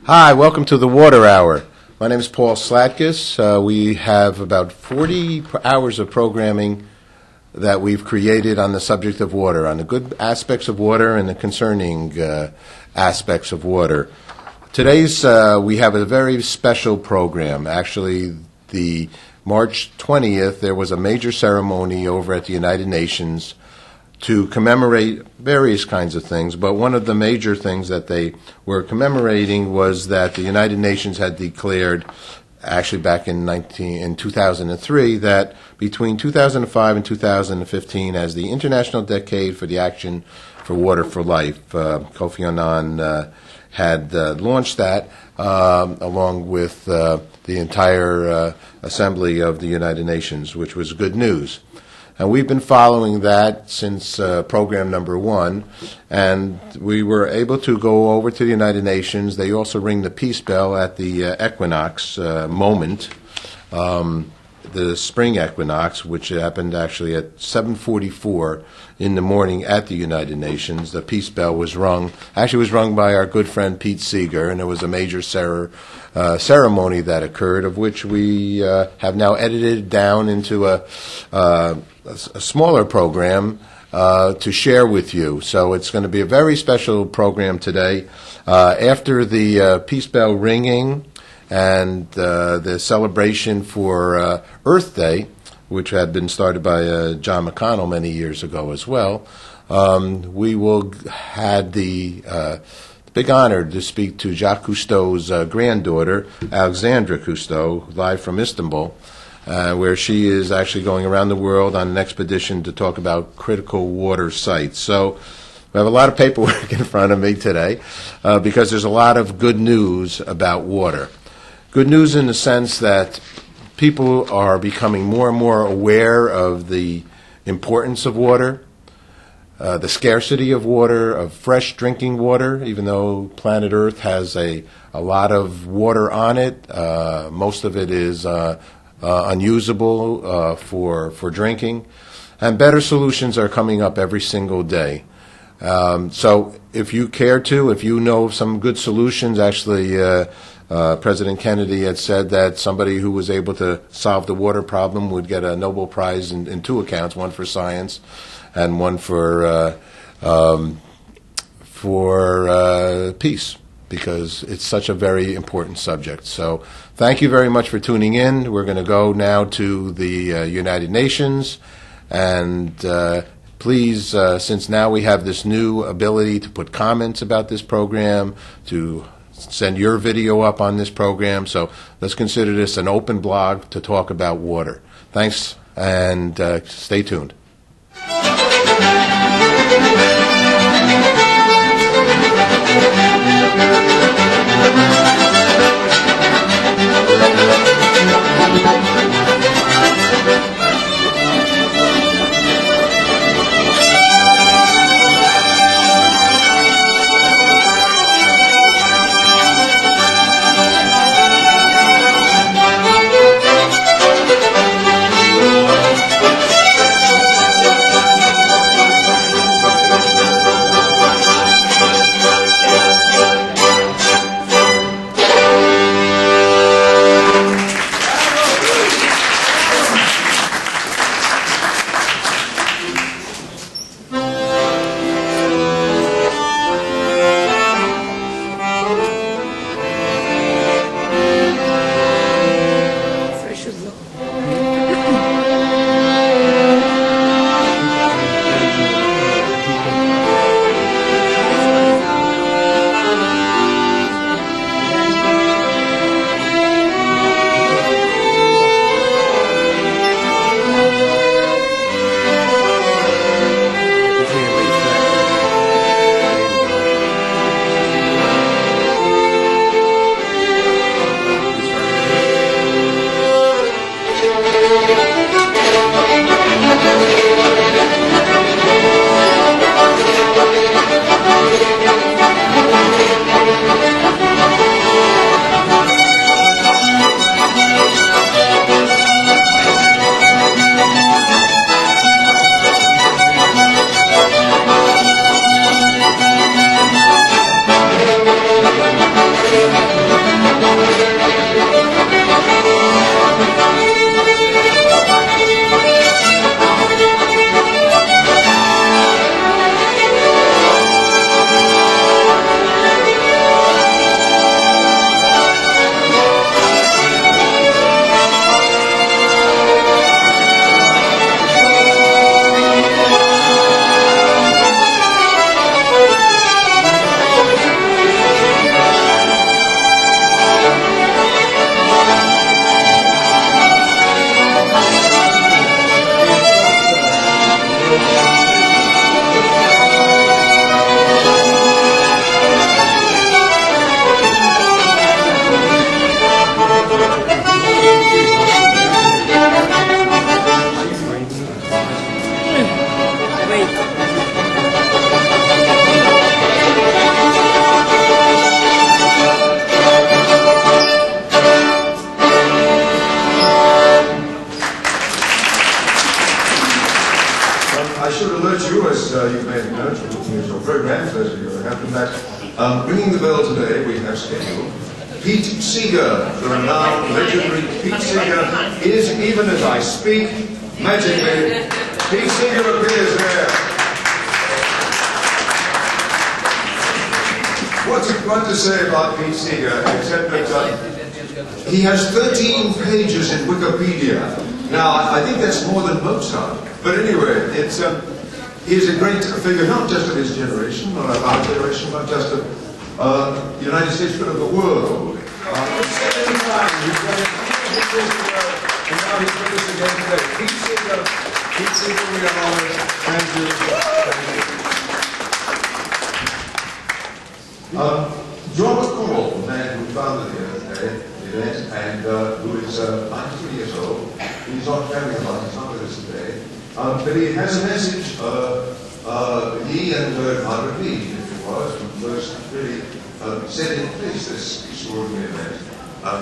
Hi, welcome to the Water Hour. My name is Paul Slatkus. We have about 40 hours of programming that we've created on the subject of water, on the good aspects of water and the concerning aspects of water. Today's, we have a very special program. Actually, the March 20th, there was a major ceremony over at the United Nations to commemorate various kinds of things, but one of the major things that they were commemorating was that the United Nations had declared, actually back in 2003, that between 2005 and 2015 as the International Decade for the Action for Water for Life. Kofi Annan had launched that along with the entire Assembly of the United Nations, which was good news. And we've been following that since program number 1, and we were able to go over to the United Nations. They also ring the peace bell at the equinox moment, the Spring Equinox, which happened actually at 7:44 in the morning at the United Nations. The peace bell was rung. Actually, it was rung by our good friend Pete Seeger, and there was a major ceremony that occurred, of which we have now edited down into a smaller program to share with you. So it's going to be a very special program today. After the peace bell ringing and the celebration for Earth Day, which had been started by John McConnell many years ago as well, we will had the big honor to speak to Jacques Cousteau's granddaughter, Alexandra Cousteau, live from Istanbul, where she is actually going around the world on an expedition to talk about critical water sites. So we have a lot of paperwork in front of me today because there's a lot of good news about water. Good news in the sense that people are becoming more and more aware of the importance of water, the scarcity of water, of fresh drinking water, even though planet Earth has a lot of water on it. Most of it is unusable for drinking. And better solutions are coming up every single day. So if you care to, if you know some good solutions, actually President Kennedy had said that somebody who was able to solve the water problem would get a Nobel Prize in 2 accounts, one for science and one for peace, because it's such a very important subject. So thank you very much for tuning in. We're going to go now to the United Nations, and please, since now we have this new ability to put comments about this program, to send your video up on this program, so let's consider this an open blog to talk about water. Thanks, and stay tuned. Ringing the bell today, we have scheduled Pete Seeger, the renowned, legendary Pete Seeger, is, even as I speak, magically, Pete Seeger appears there. What to say about Pete Seeger, except that he has 13 pages in Wikipedia. Now, I think that's more than Mozart. But anyway, he is a great figure, not just of his generation, or of our generation, but just of the United States, but of the world. 7 times he's done it, and now he's with us again today. Pete Seeger, we are honored. Thank you. John McConnell, the man who founded the event, and who is 93 years old. He's not carrying a lot, he's not with us today. But he has a message. He and Margaret Mead, if it was, who first really set in place this extraordinary event.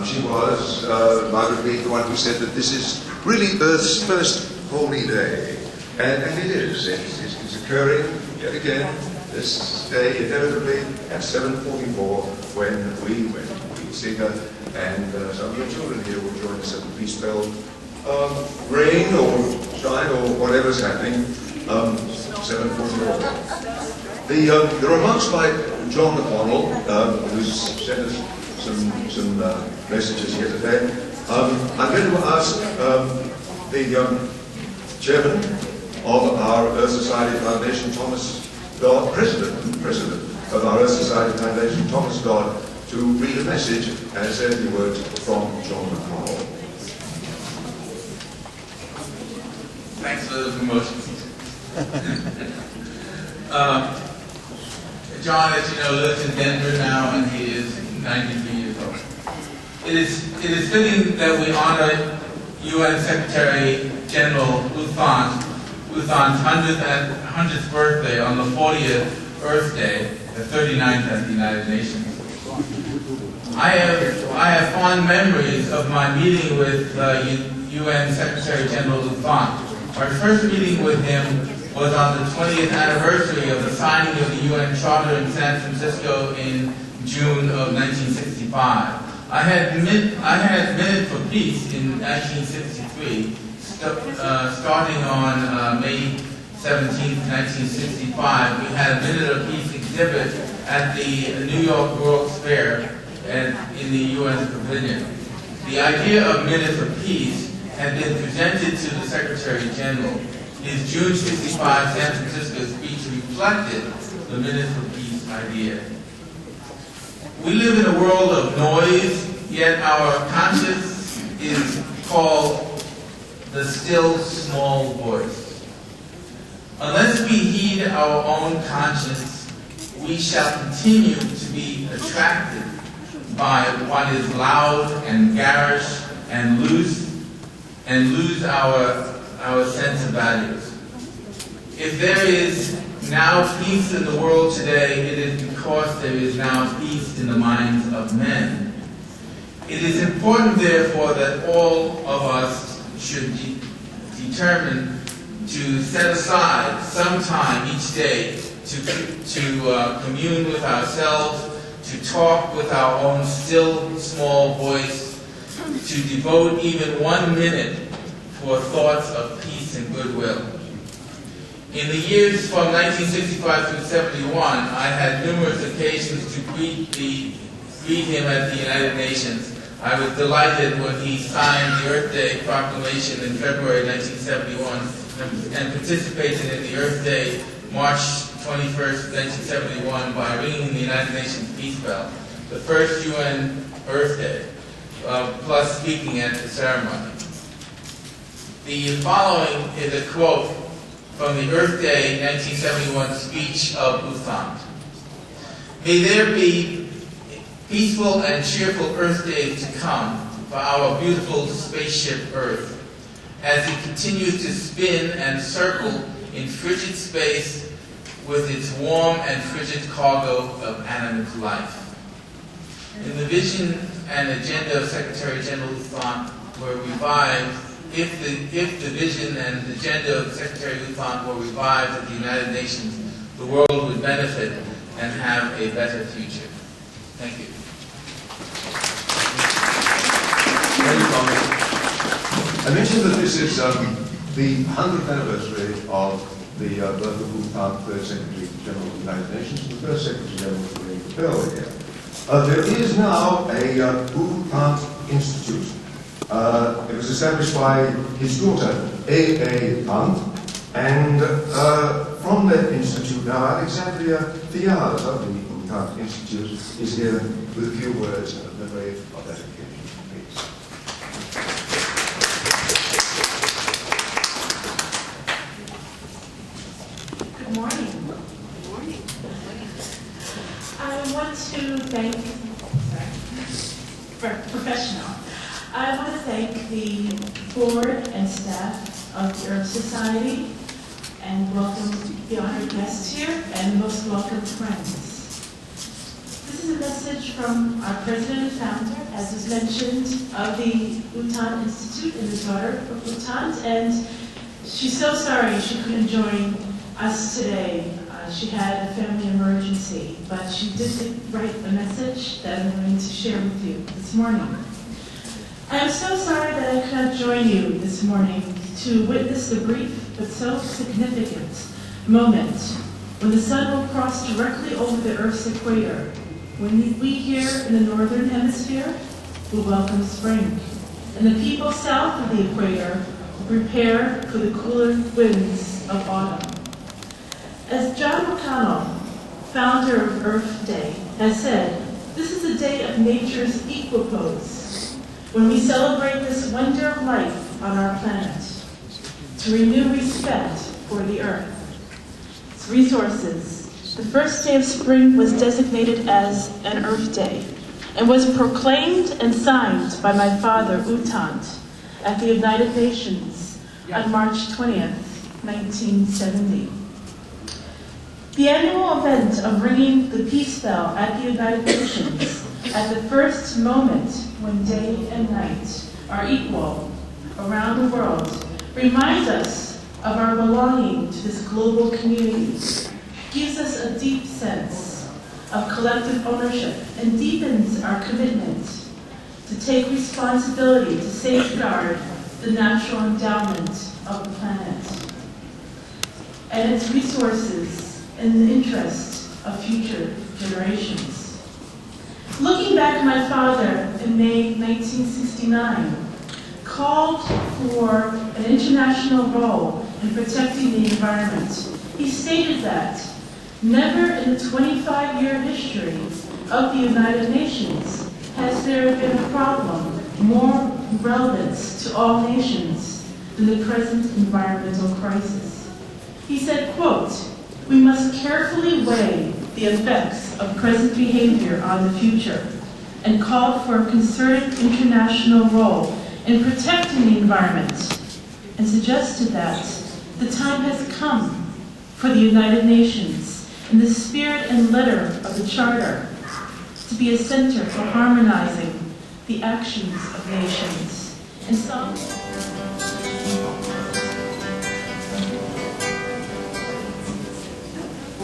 She was, Margaret Mead, the one who said that this is really Earth's first holy day. And it is. It's occurring yet again this day, inevitably, at 7:44, when we went to Pete Seeger, and some of your children here will join us at the peace bell. Rain or shine or whatever's happening, 7:44. The remarks by John McConnell, who's sent us some messages here today. I'm going to ask the chairman of our Earth Society Foundation, Thomas Dodd, president of our Earth Society Foundation, Thomas Dodd, to read a message and say a few words from John McConnell. Thanks for the promotion. John, as you know, lives in Denver now, and he is 93 years old. It is fitting that we honor UN Secretary-General U Thant's 100th birthday on the 40th Earth Day, the 39th at the United Nations. I have fond memories of my meeting with UN Secretary-General U Thant. My first meeting with him was on the 20th anniversary of the signing of the UN Charter in San Francisco in June of 1965. I had Minute for Peace in 1963, starting on May 17, 1965. We had a Minute of Peace exhibit at the New York World's Fair in the UN Pavilion. The idea of Minute for Peace had been presented to the Secretary General. His June 65 San Francisco speech reflected the Minute for Peace idea. We live in a world of noise, yet our conscience is called the still small voice. Unless we heed our own conscience, we shall continue to be attracted by what is loud and garish and lose our sense of values. If there is now peace in the world today, it is because there is now peace in the minds of men. It is important, therefore, that all of us should determine to set aside some time each day to commune with ourselves, to talk with our own still small voice, to devote even 1 minute for thoughts of peace and goodwill. In the years from 1965 through 71, I had numerous occasions to greet him at the United Nations. I was delighted when he signed the Earth Day Proclamation in February 1971 and participated in the Earth Day March 21st, 1971 by ringing the United Nations Peace Bell, the first UN Earth Day, plus speaking at the ceremony. The following is a quote from the Earth Day 1971 speech of U Thant. May there be peaceful and cheerful Earth days to come for our beautiful spaceship Earth, as it continues to spin and circle in frigid space with its warm and frigid cargo of animate life. In the vision and agenda of Secretary-General U Thant were revived, if the vision and agenda of Secretary U Thant were revived at the United Nations, the world would benefit and have a better future. Thank you. I mentioned that this is the 100th anniversary of the birth of U Thant, third Secretary-General of the United Nations, and the first Secretary-General of the Pearl here. There is now a U Thant Institute. It was established by his daughter, A. Thant, and from that institute now, Alexandria Fiaz of the U Thant Institute is here with a few words in memory of that occasion. Please. Good morning. Good morning. I want to thank, professional. I want to thank the board and staff of the Earth Society and welcome the honored guests here and most welcome friends. This is a message from our president and founder, as was mentioned, of the U Thant Institute and the daughter of U Thant, and she's so sorry she couldn't join us today. She had a family emergency, but she did write a message that I'm going to share with you this morning. I am so sorry that I could not join you this morning to witness the brief but so significant moment when the sun will cross directly over the Earth's equator, when we here in the Northern Hemisphere will welcome spring, and the people south of the equator will prepare for the cooler winds of autumn. As John McConnell, founder of Earth Day, has said, this is a day of nature's equipoise, when we celebrate this wonder of life on our planet, to renew respect for the Earth, its resources. The first day of spring was designated as an Earth Day and was proclaimed and signed by my father, U Thant, at the United Nations on March 20th, 1970. The annual event of ringing the peace bell at the United Nations at the first moment when day and night are equal around the world reminds us of our belonging to this global community, gives us a deep sense of collective ownership, and deepens our commitment to take responsibility to safeguard the natural endowment of the planet and its resources in the interest of future generations. Looking back, my father, in May 1969, called for an international role in protecting the environment. He stated that never in the 25-year history of the United Nations has there been a problem more relevant to all nations than the present environmental crisis. He said, quote, "We must carefully weigh the effects of present behavior on the future," and called for a concerted international role in protecting the environment, and suggested that the time has come for the United Nations, in the spirit and letter of the Charter, to be a center for harmonizing the actions of nations. And so,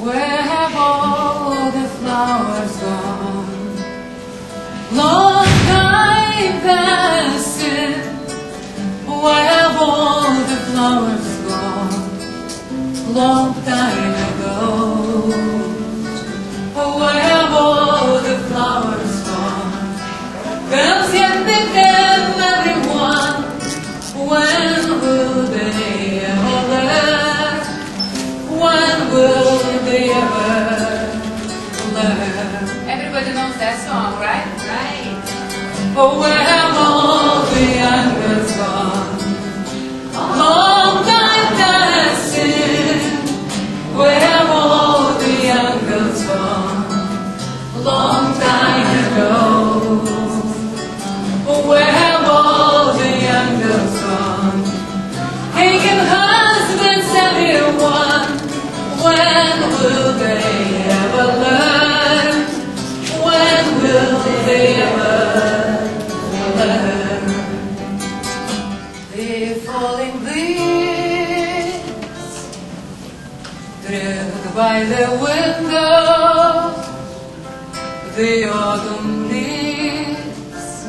where have all the flowers gone? Long time passing. Where have all the flowers gone? Long time ago. Where have all the flowers gone? Girls yet they tell everyone, when will they ever? When will they ever learn? Everybody knows that song, right? Right. Oh, where have all the young girls gone? Long time passing. when will they ever learn? When will they ever learn? The falling leaves drift by the window, the autumn leaves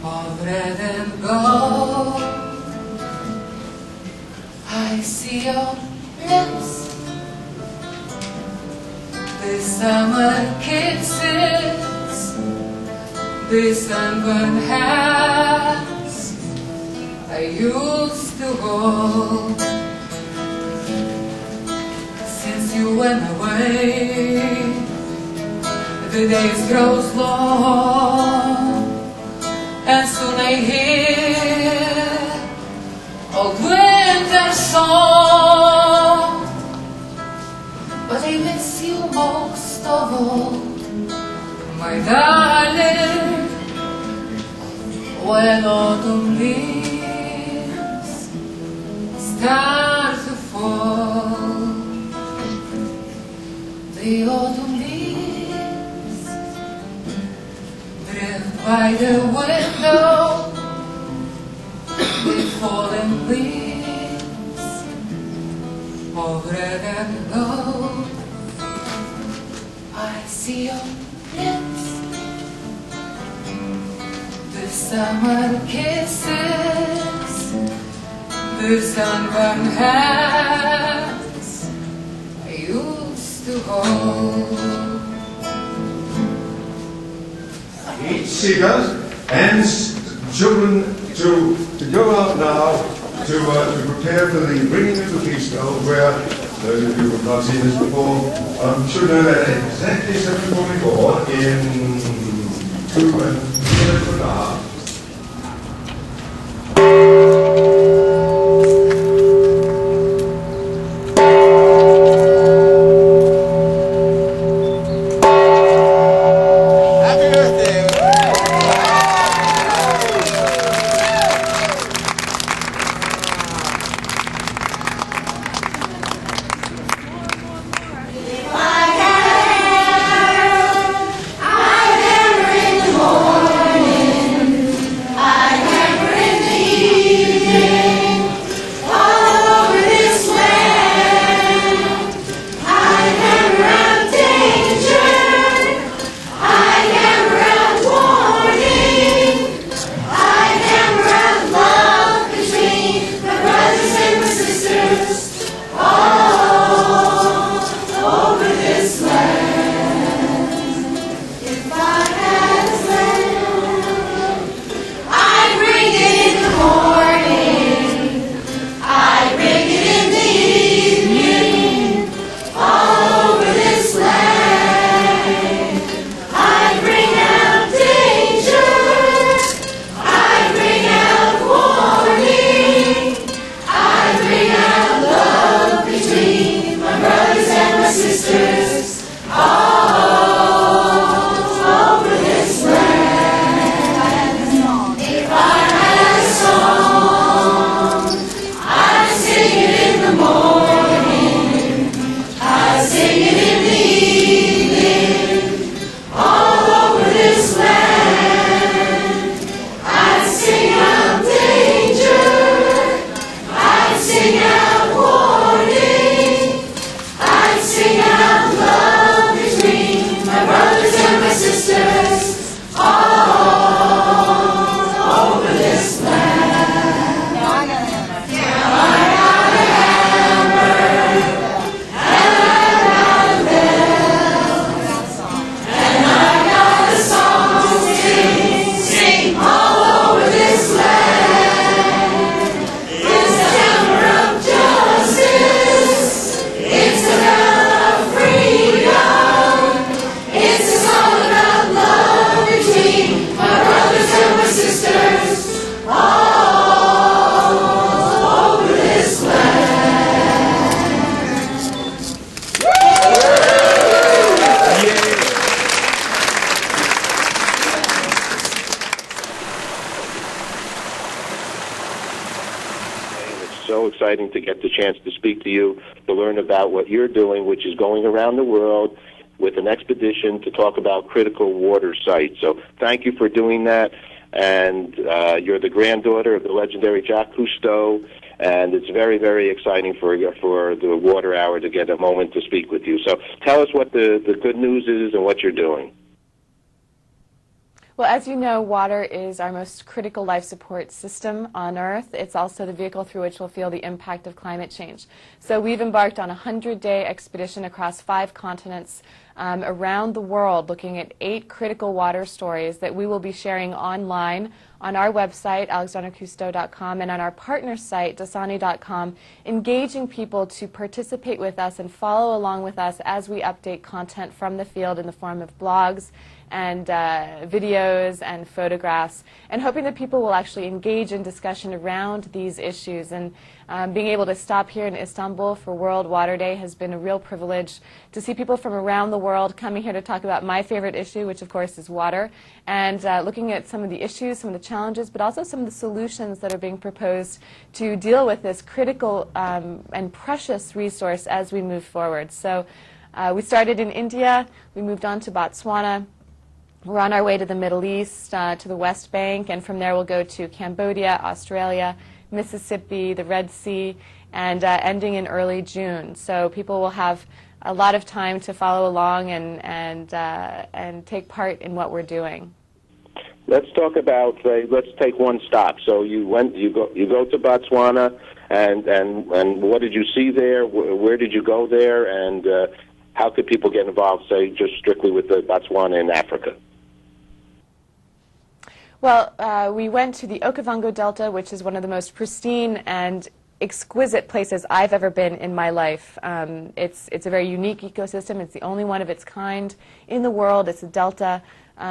of red and gold. I see your lips, the summer kisses, the sunburned hands I used to hold. Since you went away, the days grow long, and soon I hear old winter song. But I miss you most of all, my darling, when autumn leaves start to fall. The autumn leaves drift by the window, the fallen leaves of red and gold. I see your lips, the summer kisses, the sunburned hands I used to hold. Seeger and children to go out now to prepare for the bringing of the feast bell, where those of you who have not seen this before should know that at exactly 7:44 in 2 minutes and a half. exciting to get the chance to speak to you, to learn about what you're doing, which is going around the world with an expedition to talk about critical water sites. So thank you for doing that. And you're the granddaughter of the legendary Jacques Cousteau, and it's very, very exciting for the Water Hour to get a moment to speak with you. So tell us what the good news is and what you're doing. Well, as you know, water is our most critical life support system on Earth. It's also the vehicle through which we'll feel the impact of climate change. So we've embarked on a 100-day expedition across 5 continents around the world, looking at 8 critical water stories that we will be sharing online on our website, alexandercousteau.com, and on our partner site, dasani.com, engaging people to participate with us and follow along with us as we update content from the field in the form of blogs and videos and photographs, and hoping that people will actually engage in discussion around these issues. And being able to stop here in Istanbul for World Water Day has been a real privilege to see people from around the world coming here to talk about my favorite issue, which of course is water, and looking at some of the issues, some of the challenges, but also some of the solutions that are being proposed to deal with this critical and precious resource as we move forward. So we started in India, we moved on to Botswana. We're on our way to the Middle East, to the West Bank, and from there we'll go to Cambodia, Australia, Mississippi, the Red Sea, and ending in early June. So people will have a lot of time to follow along and take part in what we're doing. Let's talk about. Let's take one stop. So you go to Botswana, and what did you see there? Where did you go there? And how could people get involved? Say just strictly with the Botswana in Africa. Well, we went to the Okavango Delta, which is one of the most pristine and exquisite places I've ever been in my life. It's a very unique ecosystem. It's the only one of its kind in the world. It's a delta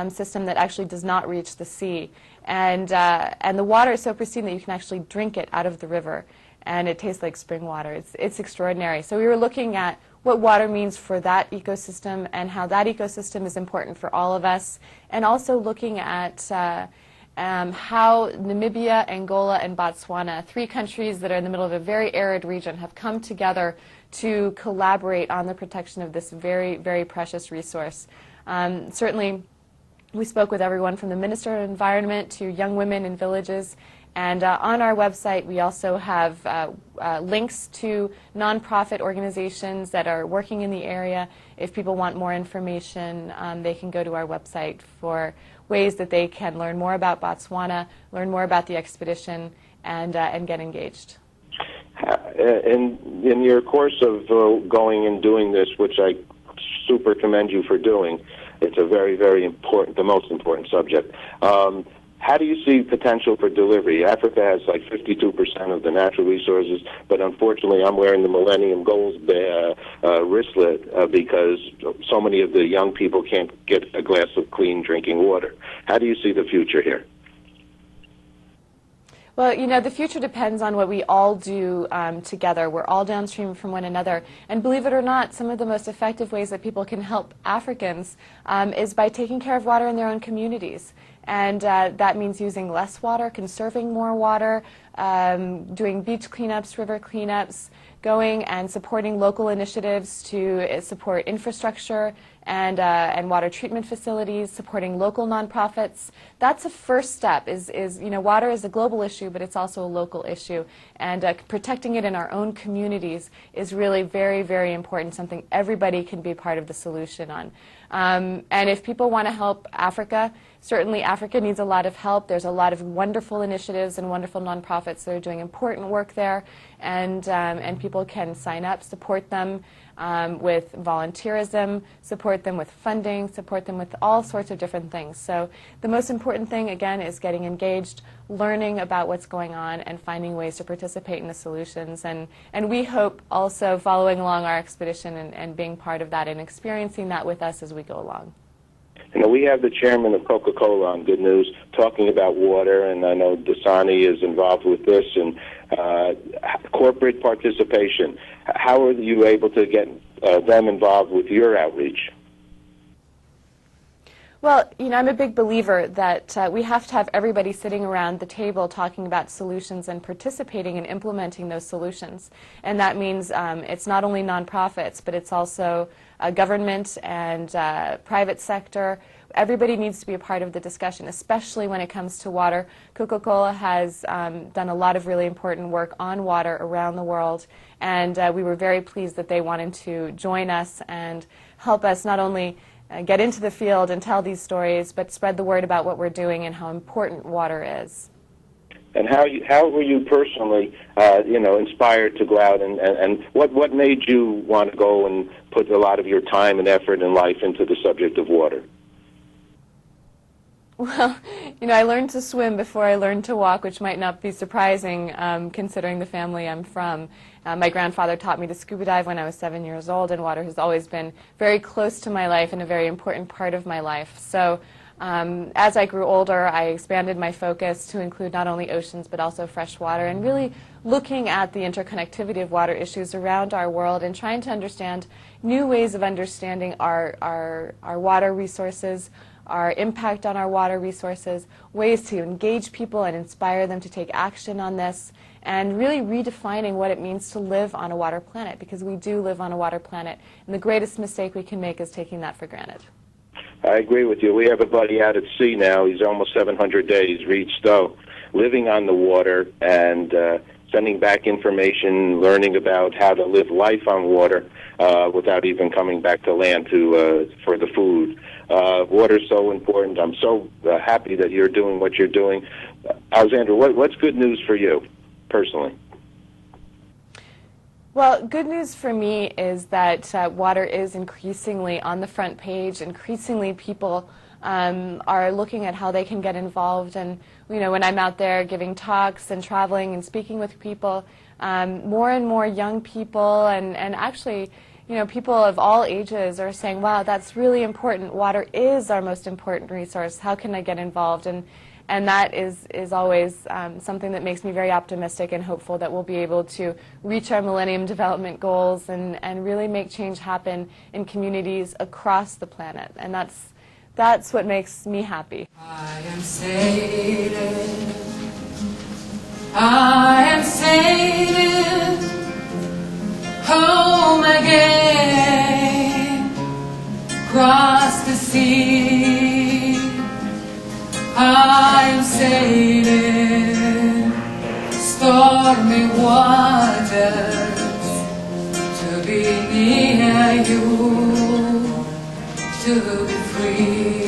system that actually does not reach the sea. And the water is so pristine that you can actually drink it out of the river, and it tastes like spring water. It's extraordinary. So we were looking at what water means for that ecosystem and how that ecosystem is important for all of us, and also looking at how Namibia, Angola, and Botswana, 3 countries that are in the middle of a very arid region, have come together to collaborate on the protection of this very, very precious resource. Certainly, we spoke with everyone from the Minister of Environment to young women in villages. And on our website, we also have links to nonprofit organizations that are working in the area. If people want more information, they can go to our website for ways that they can learn more about Botswana, learn more about the expedition, and get engaged. In your course of going and doing this, which I super commend you for doing, it's a very, very important, the most important subject. How do you see potential for delivery? Africa has like 52% of the natural resources, but unfortunately I'm wearing the Millennium Goals wristlet because so many of the young people can't get a glass of clean drinking water. How do you see the future here? Well, you know, the future depends on what we all do together. We're all downstream from one another. And believe it or not, some of the most effective ways that people can help Africans is by taking care of water in their own communities. And that means using less water, conserving more water, doing beach cleanups, river cleanups, going and supporting local initiatives to support infrastructure and water treatment facilities, supporting local nonprofits. That's a first step. You know, water is a global issue, but it's also a local issue. And protecting it in our own communities is really very, very important, something everybody can be part of the solution on. And if people want to help Africa, certainly Africa needs a lot of help. There's a lot of wonderful initiatives and wonderful nonprofits that are doing important work there, and people can sign up, support them with volunteerism, support them with funding, support them with all sorts of different things. So the most important thing, again, is getting engaged, learning about what's going on, and finding ways to participate in the solutions. And we hope also following along our expedition and being part of that and experiencing that with us as we go along. You know, we have the chairman of Coca-Cola on Good News talking about water, and I know Dasani is involved with this, and corporate participation. How are you able to get them involved with your outreach? Well, I'm a big believer that we have to have everybody sitting around the table talking about solutions and participating in implementing those solutions. And that means it's not only nonprofits, but it's also government and private sector. Everybody needs to be a part of the discussion, especially when it comes to water. Coca-Cola has done a lot of really important work on water around the world, and we were very pleased that they wanted to join us and help us not only get into the field and tell these stories, but spread the word about what we're doing and how important water is. And how were you personally, inspired to go out and what made you want to go and put a lot of your time and effort and life into the subject of water? Well, I learned to swim before I learned to walk, which might not be surprising considering the family I'm from. My grandfather taught me to scuba dive when I was 7 years old, and water has always been very close to my life and a very important part of my life. So as I grew older, I expanded my focus to include not only oceans but also fresh water, and really looking at the interconnectivity of water issues around our world and trying to understand new ways of understanding our water resources, our impact on our water resources, ways to engage people and inspire them to take action on this, and really redefining what it means to live on a water planet, because we do live on a water planet, and the greatest mistake we can make is taking that for granted. I agree with you. We have a buddy out at sea now. He's almost 700 days, Reed Stowe, living on the water and sending back information, learning about how to live life on water without even coming back to land for the food. Water is so important. I'm so happy that you're doing what you're doing. Alexandra, what's good news for you personally? Well, good news for me is that water is increasingly on the front page. Increasingly people are looking at how they can get involved. And, when I'm out there giving talks and traveling and speaking with people, more and more young people and actually, people of all ages are saying, wow, that's really important. Water is our most important resource. How can I get involved? And that is always something that makes me very optimistic and hopeful that we'll be able to reach our Millennium Development Goals and really make change happen in communities across the planet. And that's what makes me happy. I am sailing, I am sailing home again, across the sea. I am sailing stormy waters to be near you, to be free.